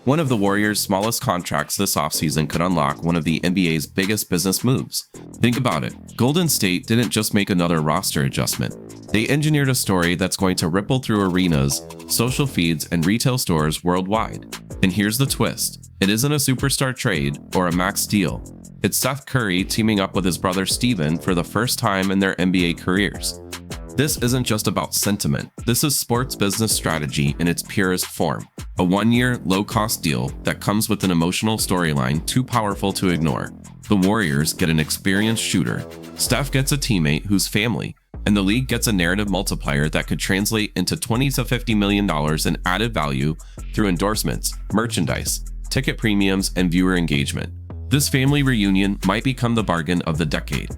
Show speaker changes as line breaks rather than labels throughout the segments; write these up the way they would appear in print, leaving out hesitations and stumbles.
One of the Warriors' smallest contracts this offseason could unlock one of the NBA's biggest business moves. Think about it. Golden State didn't just make another roster adjustment. They engineered a story that's going to ripple through arenas, social feeds, and retail stores worldwide. And here's the twist. It isn't a superstar trade or a max deal. It's Seth Curry teaming up with his brother Steven for the first time in their NBA careers. This isn't just about sentiment. This is sports business strategy in its purest form. A one-year, low-cost deal that comes with an emotional storyline too powerful to ignore. The Warriors get an experienced shooter. Steph gets a teammate who's family. And the league gets a narrative multiplier that could translate into $20 to $50 million in added value through endorsements, merchandise, ticket premiums, and viewer engagement. This family reunion might become the bargain of the decade.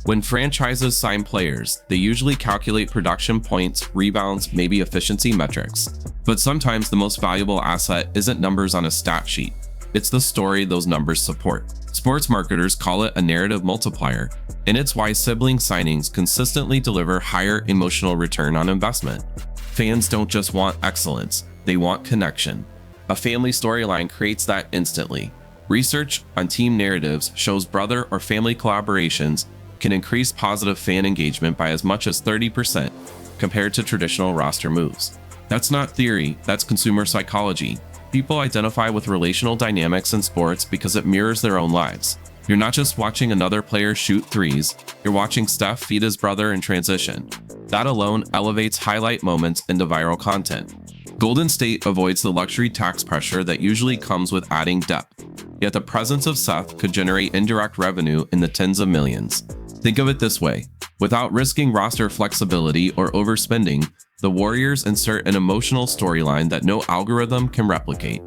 When franchises sign players, they usually calculate production points, rebounds, maybe efficiency metrics. But sometimes the most valuable asset isn't numbers on a stat sheet. It's the story those numbers support. Sports marketers call it a narrative multiplier, and it's why sibling signings consistently deliver higher emotional return on investment. Fans don't just want excellence, they want connection. A family storyline creates that instantly. Research on team narratives shows brother or family collaborations can increase positive fan engagement by as much as 30% compared to traditional roster moves. That's not theory, that's consumer psychology. People identify with relational dynamics in sports because it mirrors their own lives. You're not just watching another player shoot threes, you're watching Steph feed his brother in transition. That alone elevates highlight moments into viral content. Golden State avoids the luxury tax pressure that usually comes with adding depth. Yet the presence of Seth could generate indirect revenue in the tens of millions. Think of it this way. Without risking roster flexibility or overspending, the Warriors insert an emotional storyline that no algorithm can replicate.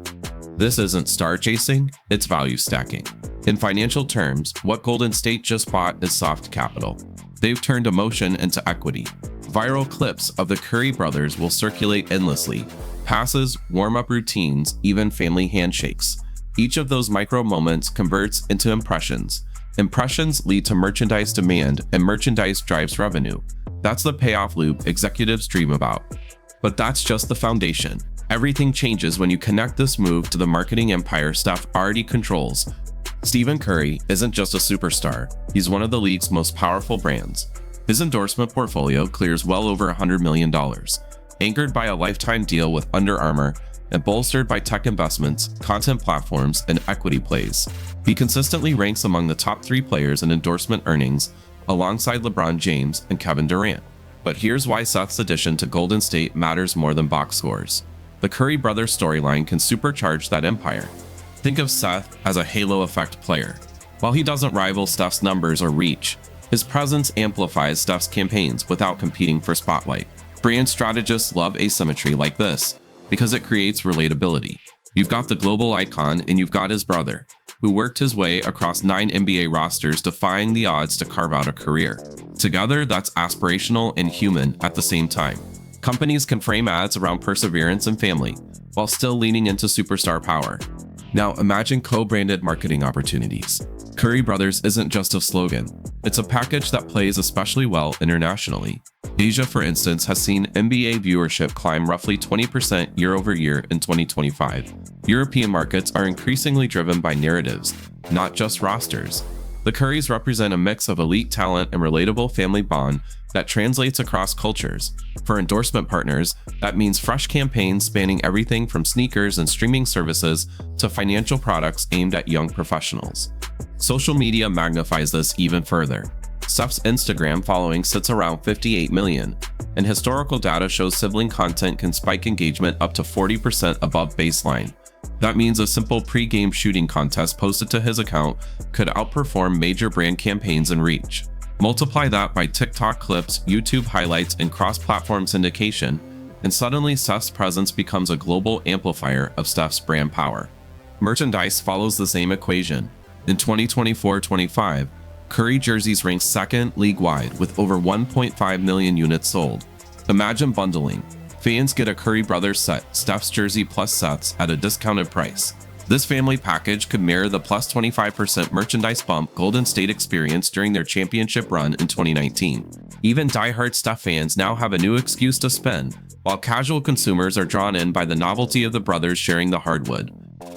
This isn't star chasing, it's value stacking. In financial terms, what Golden State just bought is soft capital. They've turned emotion into equity. Viral clips of the Curry brothers will circulate endlessly. Passes, warm-up routines, even family handshakes. Each of those micro moments converts into impressions. Impressions lead to merchandise demand, and merchandise drives revenue. That's the payoff loop executives dream about. But that's just the foundation. Everything changes when you connect this move to the marketing empire Steph already controls. Stephen Curry isn't just a superstar, he's one of the league's most powerful brands. His endorsement portfolio clears well over $100 million, anchored by a lifetime deal with Under Armour and bolstered by tech investments, content platforms, and equity plays. He consistently ranks among the top 3 players in endorsement earnings, alongside LeBron James and Kevin Durant. But here's why Seth's addition to Golden State matters more than box scores. The Curry brothers storyline can supercharge that empire. Think of Seth as a halo effect player. While he doesn't rival Steph's numbers or reach, his presence amplifies Steph's campaigns without competing for spotlight. Brand strategists love asymmetry like this because it creates relatability. You've got the global icon and you've got his brother, who worked his way across 9 NBA rosters, defying the odds to carve out a career. Together, that's aspirational and human at the same time. Companies can frame ads around perseverance and family, while still leaning into superstar power. Now imagine co-branded marketing opportunities. Curry Brothers isn't just a slogan, it's a package that plays especially well internationally. Asia, for instance, has seen NBA viewership climb roughly 20% year over year in 2025. European markets are increasingly driven by narratives, not just rosters. The Currys represent a mix of elite talent and relatable family bond that translates across cultures. For endorsement partners, that means fresh campaigns spanning everything from sneakers and streaming services to financial products aimed at young professionals. Social media magnifies this even further. Steph's Instagram following sits around 58 million, and historical data shows sibling content can spike engagement up to 40% above baseline. That means a simple pre-game shooting contest posted to his account could outperform major brand campaigns in reach. Multiply that by TikTok clips, YouTube highlights, and cross-platform syndication, and suddenly Seth's presence becomes a global amplifier of Steph's brand power. Merchandise follows the same equation. In 2024-25, Curry jerseys ranked second league-wide with over 1.5 million units sold. Imagine bundling. Fans get a Curry Brothers set, Steph's jersey plus Seth's at a discounted price. This family package could mirror the plus 25% merchandise bump Golden State experienced during their championship run in 2019. Even diehard Steph fans now have a new excuse to spend, while casual consumers are drawn in by the novelty of the brothers sharing the hardwood.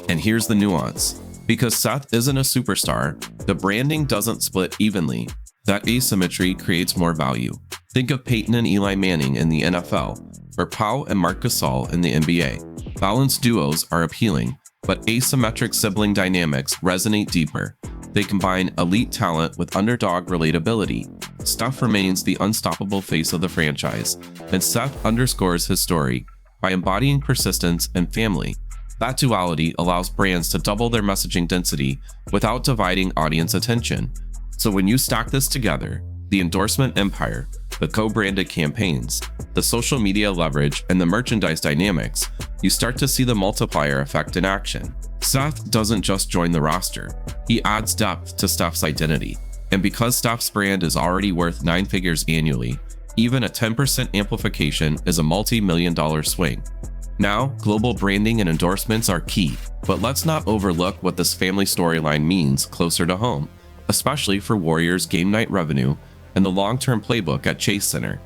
And here's the nuance. Because Seth isn't a superstar, the branding doesn't split evenly. That asymmetry creates more value. Think of Peyton and Eli Manning in the NFL, or Pau and Marc Gasol in the NBA. Balanced duos are appealing, but asymmetric sibling dynamics resonate deeper. They combine elite talent with underdog relatability. Steph remains the unstoppable face of the franchise, and Seth underscores his story by embodying persistence and family. That duality allows brands to double their messaging density without dividing audience attention. So when you stack this together, the endorsement empire, the co-branded campaigns, the social media leverage, and the merchandise dynamics, you start to see the multiplier effect in action. Seth doesn't just join the roster, he adds depth to Steph's identity. And because Steph's brand is already worth 9 figures annually, even a 10% amplification is a multi-million-dollar swing. Now, global branding and endorsements are key, but let's not overlook what this family storyline means closer to home, especially for Warriors game night revenue and the long-term playbook at Chase Center.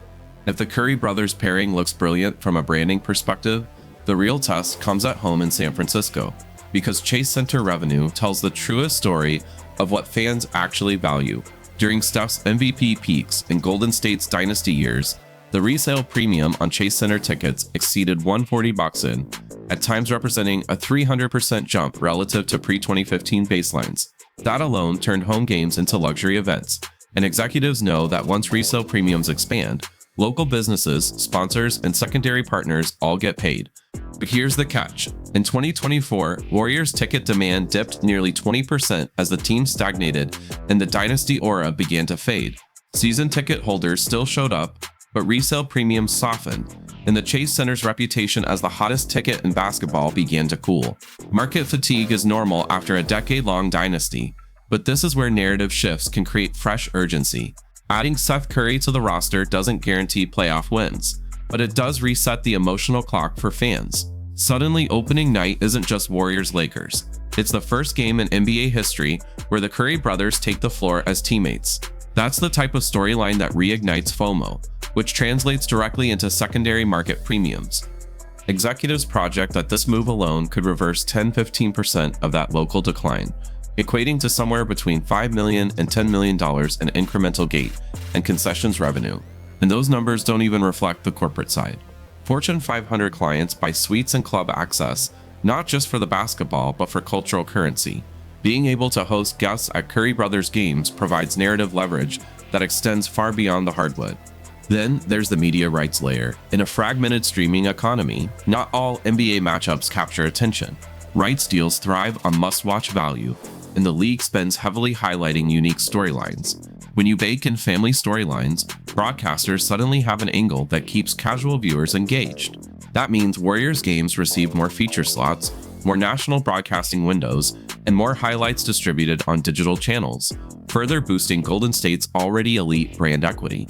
If the Curry brothers pairing looks brilliant from a branding perspective, the real test comes at home in San Francisco, because Chase Center revenue tells the truest story of what fans actually value. During Steph's MVP peaks in Golden State's dynasty years, the resale premium on Chase Center tickets exceeded $140 in, at times representing a 300% jump relative to pre-2015 baselines. That alone turned home games into luxury events, and executives know that once resale premiums expand, local businesses, sponsors, and secondary partners all get paid. But here's the catch. In 2024, Warriors ticket demand dipped nearly 20% as the team stagnated and the dynasty aura began to fade. Season ticket holders still showed up, but resale premiums softened, and the Chase Center's reputation as the hottest ticket in basketball began to cool. Market fatigue is normal after a decade-long dynasty, but this is where narrative shifts can create fresh urgency. Adding Seth Curry to the roster doesn't guarantee playoff wins, but it does reset the emotional clock for fans. Suddenly, opening night isn't just Warriors-Lakers. It's the first game in NBA history where the Curry brothers take the floor as teammates. That's the type of storyline that reignites FOMO, which translates directly into secondary market premiums. Executives project that this move alone could reverse 10-15% of that local decline, equating to somewhere between $5 million and $10 million in incremental gate and concessions revenue. And those numbers don't even reflect the corporate side. Fortune 500 clients buy suites and club access, not just for the basketball, but for cultural currency. Being able to host guests at Curry Brothers games provides narrative leverage that extends far beyond the hardwood. Then there's the media rights layer. In a fragmented streaming economy, not all NBA matchups capture attention. Rights deals thrive on must-watch value, and the league spends heavily highlighting unique storylines. When you bake in family storylines, broadcasters suddenly have an angle that keeps casual viewers engaged. That means Warriors games receive more feature slots, more national broadcasting windows, and more highlights distributed on digital channels, further boosting Golden State's already elite brand equity.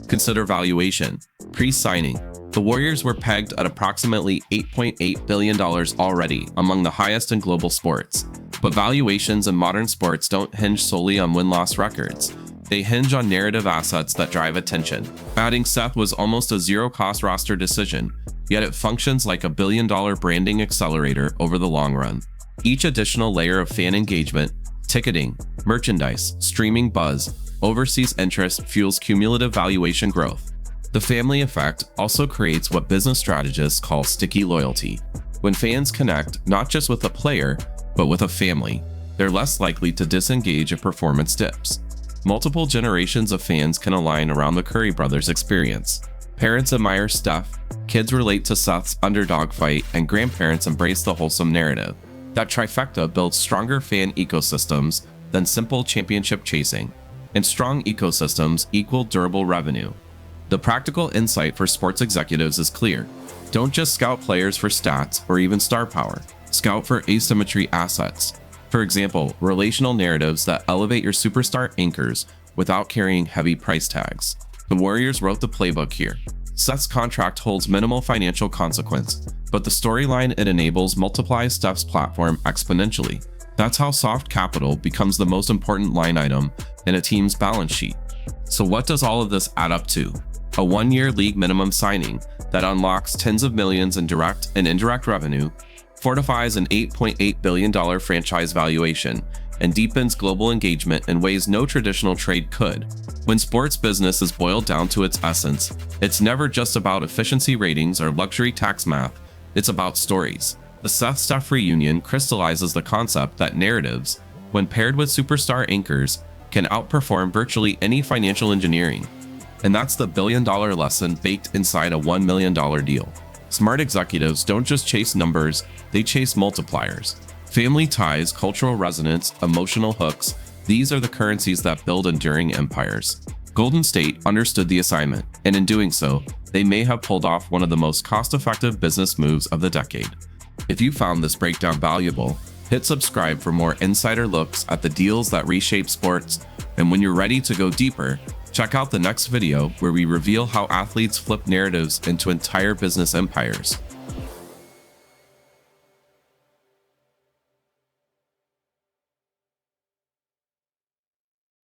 Consider valuation. Pre-signing, the Warriors were pegged at approximately $8.8 billion already, among the highest in global sports. But valuations in modern sports don't hinge solely on win-loss records. They hinge on narrative assets that drive attention. Adding Seth was almost a zero-cost roster decision, yet it functions like a billion-dollar branding accelerator over the long run. Each additional layer of fan engagement, ticketing, merchandise, streaming buzz, overseas interest fuels cumulative valuation growth. The family effect also creates what business strategists call sticky loyalty. When fans connect not just with a player, but with a family, they're less likely to disengage if performance dips. Multiple generations of fans can align around the Curry brothers' experience. Parents admire Steph, kids relate to Seth's underdog fight, and grandparents embrace the wholesome narrative. That trifecta builds stronger fan ecosystems than simple championship chasing, and strong ecosystems equal durable revenue. The practical insight for sports executives is clear. Don't just scout players for stats or even star power. Scout for asymmetry assets. For example, relational narratives that elevate your superstar anchors without carrying heavy price tags. The Warriors wrote the playbook here. Seth's contract holds minimal financial consequence, but the storyline it enables multiplies Steph's platform exponentially. That's how soft capital becomes the most important line item in a team's balance sheet. So what does all of this add up to? A one-year league minimum signing that unlocks tens of millions in direct and indirect revenue, fortifies an $8.8 billion franchise valuation, and deepens global engagement in ways no traditional trade could. When sports business is boiled down to its essence, it's never just about efficiency ratings or luxury tax math, it's about stories. The Seth-Steph reunion crystallizes the concept that narratives, when paired with superstar anchors, can outperform virtually any financial engineering. And that's the billion-dollar lesson baked inside a $1 million deal. Smart executives don't just chase numbers, they chase multipliers. Family ties, cultural resonance, emotional hooks, these are the currencies that build enduring empires. Golden State understood the assignment, and in doing so, they may have pulled off one of the most cost-effective business moves of the decade. If you found this breakdown valuable, hit subscribe for more insider looks at the deals that reshape sports, and when you're ready to go deeper, check out the next video where we reveal how athletes flip narratives into entire business empires.